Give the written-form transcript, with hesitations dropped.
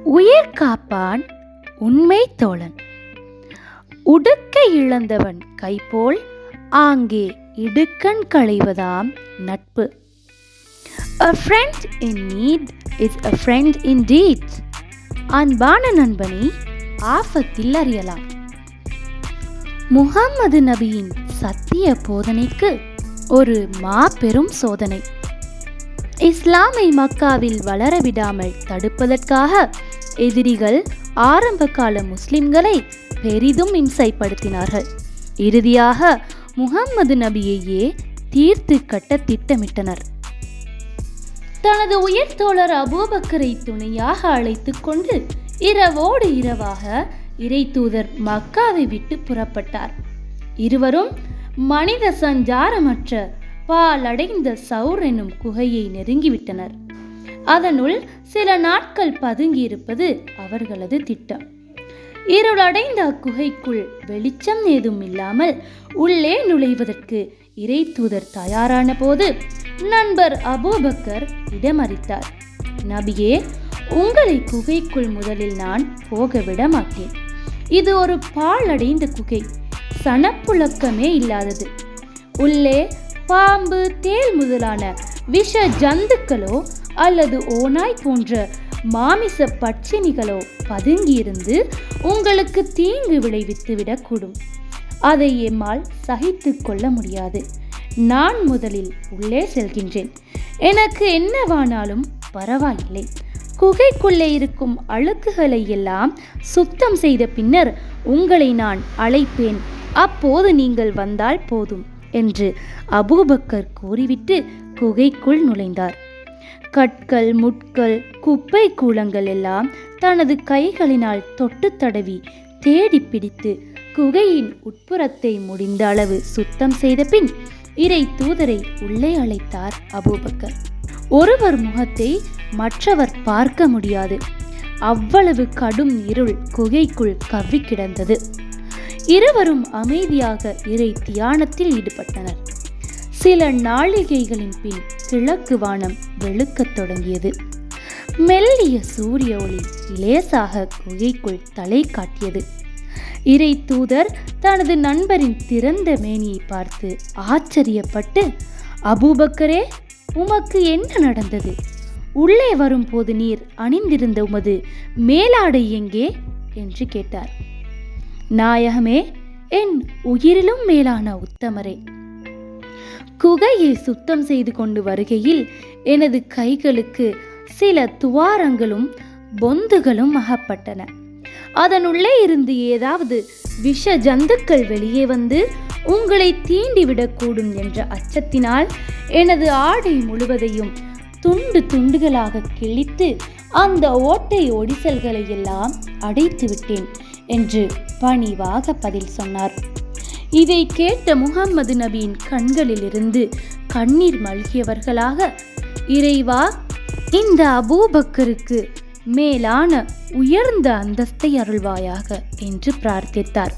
உயிர் காப்பான் உண்மை தோழன். உடுக்க இழந்தவன் கைபோல் ஆங்கே இடுக்கண் களைவதாம் நட்பு. A friend in need is a friend indeed. அன்பான நண்பனை ஆபத்தில் அறியலாம். முஹம்மது நபியின் சத்திய போதனைக்கு ஒரு மாபெரும் சோதனை. இஸ்லாமை மக்காவில் வளரவிடாமல் தடுப்பதற்காக எதிரிகள் ஆரம்பகால முஸ்லிம்களை பெரிதும் இம்சைப்படுத்தினார்கள். இறுதியாக முஹம்மது நபியையே தீர்த்து கட்ட திட்டமிட்டனர். தனது உயிர் தோழர் அபூபக்கரை துணையாக அழைத்து கொண்டு இரவோடு இரவாக இறை தூதர் மக்காவை விட்டு புறப்பட்டார். இருவரும் மனித சஞ்சாரமற்ற பாலடைந்த சௌர் என்னும் குகையை நெருங்கிவிட்டனர். அதனுள் சில நாட்கள் பதுங்கியிருப்பது அவர்களது திட்டம். இருளடைந்த அக்குகைக்குள் வெளிச்சம் ஏதும் இல்லாமல் உள்ளே நுழைவதற்கு இறை தூதர் தயாரான போது நண்பர் அபூபக்கர் இடமறித்தார். நபியே, உங்களை குகைக்குள் முதலில் நான் போக விட மாட்டேன். இது ஒரு பாழடைந்த குகை, சனப்புழக்கமே இல்லாதது. உள்ளே பாம்பு, தேள் முதலான விஷ ஜந்துக்களோ அல்லது ஓநாய் போன்ற மாமிச பட்சினிகளோ பதுங்கியிருந்து உங்களுக்கு தீங்கு விளைவித்து விடக்கூடும். அதை எம்மால் சகித்து கொள்ள முடியாது. நான் முதலில் உள்ளே செல்கின்றேன். எனக்கு என்னவானாலும் பரவாயில்லை. குகைக்குள்ளே இருக்கும் அழுக்குகளை எல்லாம் சுத்தம் செய்த பின்னர் உங்களை நான் அழைப்பேன். அப்போது நீங்கள் வந்தால் போதும் என்று அபூபக்கர் கூறிவிட்டு குகைக்குள் நுழைந்தார். கற்கள், முட்கள், குப்பை கூலங்கள் எல்லாம் தனது கைகளினால் தொட்டு தடவி தேடி பிடித்து குகையின் உட்புறத்தை முடிந்த அளவு சுத்தம் செய்த பின் இறை தூதரை உள்ளே அழைத்தார் அபூபக்கர். ஒருவர் முகத்தை மற்றவர் பார்க்க முடியாது. அவ்வளவு கடும் இருள் குகைக்குள் கவ்வி கிடந்தது. இருவரும் அமைதியாக இறை தியானத்தில் ஈடுபட்டனர். சில நாளிகைகளின் பின் கிழக்கு வானம் வெளுக்கத் தொடங்கியது. மெல்லிய சூரிய ஒளி லேசாக குகைக்குள் தலை காட்டியது. இறை தூதர் தனது நண்பரின் திறந்த மேனியை பார்த்து ஆச்சரியப்பட்டு, அபூபக்கரே, உமக்கு என்ன நடந்தது? உள்ளே வரும்போது நீர் அணிந்திருந்த உமது மேலாடை எங்கே என்று கேட்டார். நாயகமே, என் உயிரிலும் மேலான உத்தமரே, குகையை சுத்தம் செய்து கொண்டு வருகையில் எனது கைகளுக்கு சில துவாரங்களும் பொந்துகளும் அகப்பட்டன. அதனுள்ளே இருந்து ஏதாவது விஷ ஜந்துக்கள் வெளியே வந்து உங்களை தீண்டிவிடக்கூடும் என்ற அச்சத்தினால் எனது ஆடை முழுவதையும் துண்டு துண்டுகளாக கிழித்து அந்த ஓட்டை ஒடிசல்களை எல்லாம் அடைத்து விட்டேன் என்று பணிவாக பதில் சொன்னார். இதை கேட்ட முஹம்மது நபியின் கண்களிலிருந்து கண்ணீர் மல்கியவர்களாக, இறைவா, இந்த அபூபக்கருக்கு மேலான உயர்ந்த அந்தஸ்தை அருள்வாயாக என்று பிரார்த்தித்தார்.